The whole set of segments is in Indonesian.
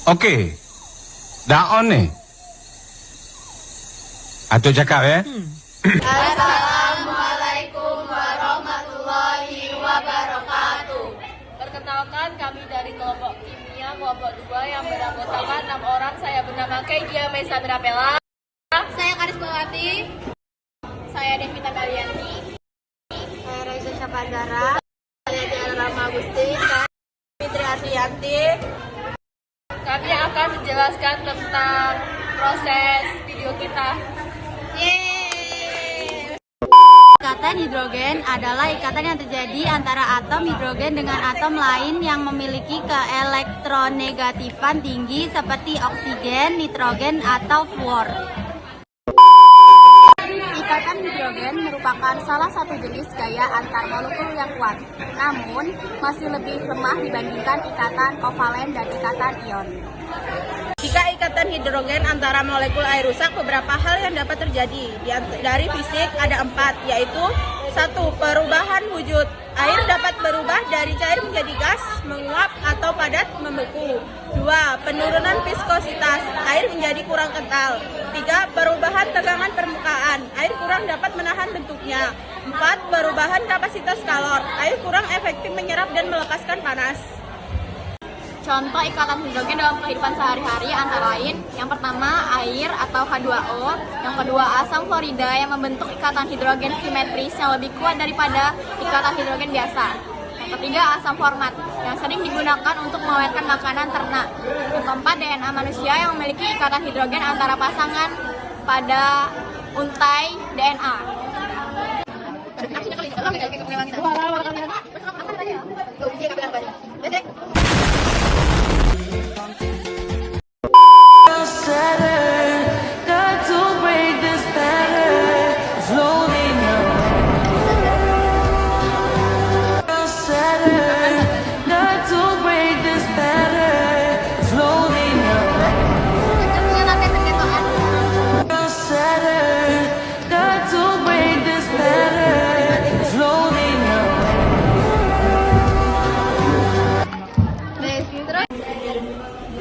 Oke. Daon nih. Atau cakap ya. Assalamualaikum warahmatullahi wabarakatuh. Perkenalkan, kami dari kelompok kimia kelompok 2 yang beranggotakan 6 orang. Saya bernama Keigia Mesa Mirapela. Saya Karismawati. Saya Devita Kalianti. Saya Reza Syafazara. Saya Diana Rama Agustin. Fitri Asrianti. Kami akan menjelaskan tentang proses video kita. Yeay. Ikatan hidrogen adalah ikatan yang terjadi antara atom hidrogen dengan atom lain yang memiliki keelektronegatifan tinggi seperti oksigen, nitrogen, atau fluor. Ikatan hidrogen merupakan salah satu jenis gaya antar molekul yang kuat, namun masih lebih lemah dibandingkan ikatan kovalen dan ikatan ion. Jika ikatan hidrogen antara molekul air rusak, beberapa hal yang dapat terjadi. Dari fisik ada 4, yaitu 1. Perubahan wujud. Air dapat berubah dari cair menjadi gas, menguap, atau padat, membeku. 2. Penurunan viskositas. Air menjadi kurang kental. 3. Perubahan tegangan permukaan. Air kurang dapat menahan bentuknya. 4. Perubahan kapasitas kalor. Air kurang efektif menyerap dan melepaskan panas. Contoh ikatan hidrogen dalam kehidupan sehari-hari antara lain, yang pertama air atau H2O, yang kedua asam fluorida yang membentuk ikatan hidrogen simetris yang lebih kuat daripada ikatan hidrogen biasa. Yang ketiga asam format yang sering digunakan untuk mengawetkan makanan ternak. Yang keempat DNA manusia yang memiliki ikatan hidrogen antara pasangan pada untai DNA.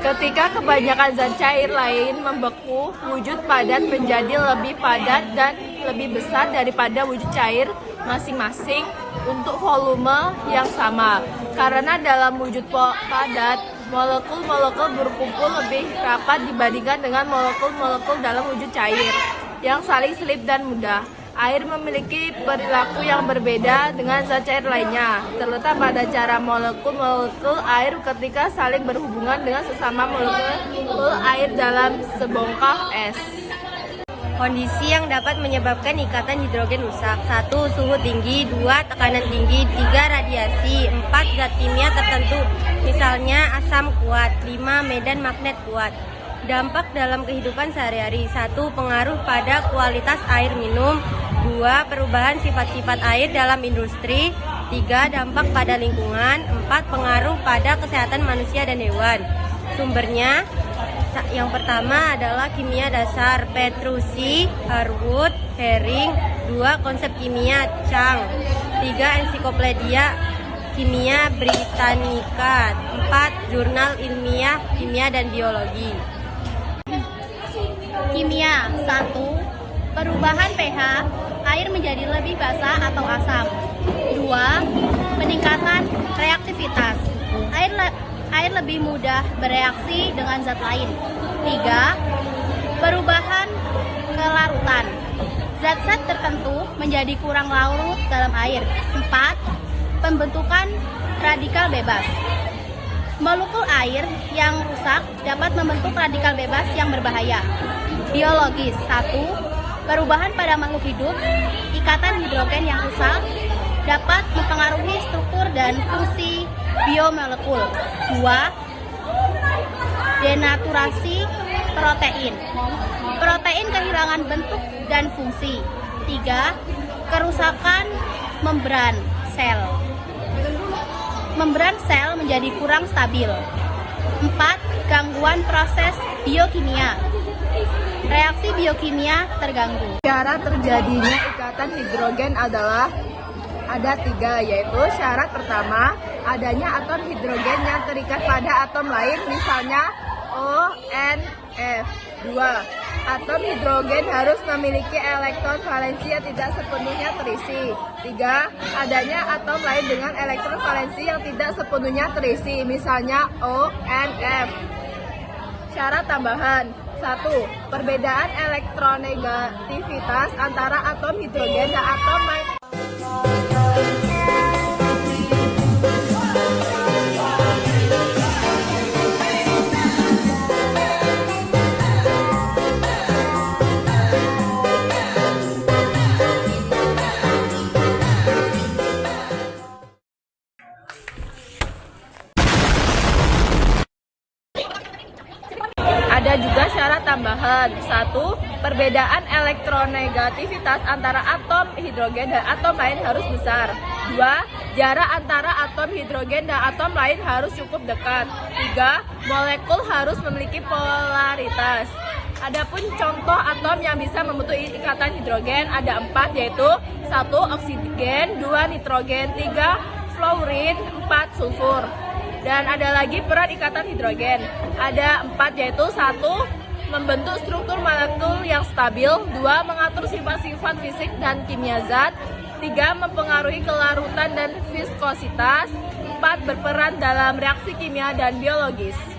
Ketika kebanyakan zat cair lain membeku, wujud padat menjadi lebih padat dan lebih besar daripada wujud cair masing-masing untuk volume yang sama. Karena dalam wujud padat, molekul-molekul berkumpul lebih rapat dibandingkan dengan molekul-molekul dalam wujud cair yang saling selip dan mudah. Air memiliki perilaku yang berbeda dengan zat cair lainnya, terletak pada cara molekul-molekul air ketika saling berhubungan dengan sesama molekul air dalam sebongkah es. Kondisi yang dapat menyebabkan ikatan hidrogen rusak: 1. Suhu tinggi, 2. Tekanan tinggi, 3. Radiasi, 4. Zat kimia tertentu, misalnya asam kuat, 5. Medan magnet kuat. Dampak dalam kehidupan sehari-hari: 1. Pengaruh pada kualitas air minum, 2. Perubahan sifat-sifat air dalam industri, 3. Dampak pada lingkungan, 4. Pengaruh pada kesehatan manusia dan hewan. Sumbernya yang pertama adalah kimia dasar Petrucci, Harwood, Herring, 2. Konsep kimia Chang, 3. Ensiklopedia Kimia Britannica, 4. Jurnal ilmiah kimia dan biologi. Kimia 1. Perubahan pH, air menjadi lebih basah atau asam. 2. Peningkatan reaktivitas, air lebih mudah bereaksi dengan zat lain. 3. Perubahan kelarutan, zat-zat tertentu menjadi kurang larut dalam air. 4. Pembentukan radikal bebas. Molekul air yang rusak dapat membentuk radikal bebas yang berbahaya. Biologis 1. Perubahan pada makhluk hidup, ikatan hidrogen yang rusak dapat mempengaruhi struktur dan fungsi biomolekul. 2. Denaturasi protein. Protein kehilangan bentuk dan fungsi. 3. Kerusakan membran sel. Membran sel menjadi kurang stabil. 4. Gangguan proses biokimia. Reaksi biokimia terganggu. Cara terjadinya ikatan hidrogen adalah ada 3, yaitu syarat pertama, adanya atom hidrogen yang terikat pada atom lain, misalnya O, N, F. 2. Atom hidrogen harus memiliki elektron valensi yang tidak sepenuhnya terisi. 3. Adanya atom lain dengan elektron valensi yang tidak sepenuhnya terisi, misalnya O, N, F. Syarat tambahan. 1. Perbedaan elektronegativitas antara atom hidrogen dan atom lain. Ada juga syarat tambahan. 1. Perbedaan elektronegativitas antara atom hidrogen dan atom lain harus besar. 2. Jarak antara atom hidrogen dan atom lain harus cukup dekat. 3. Molekul harus memiliki polaritas. Adapun contoh atom yang bisa membentuk ikatan hidrogen ada 4, yaitu 1. Oksigen, 2. Nitrogen, 3. Fluorin, 4. Sulfur. Dan ada lagi peran ikatan hidrogen. Ada 4, yaitu 1. Membentuk struktur molekul yang stabil. 2. Mengatur sifat-sifat fisik dan kimia zat. 3. Mempengaruhi kelarutan dan viskositas. 4. Berperan dalam reaksi kimia dan biologis.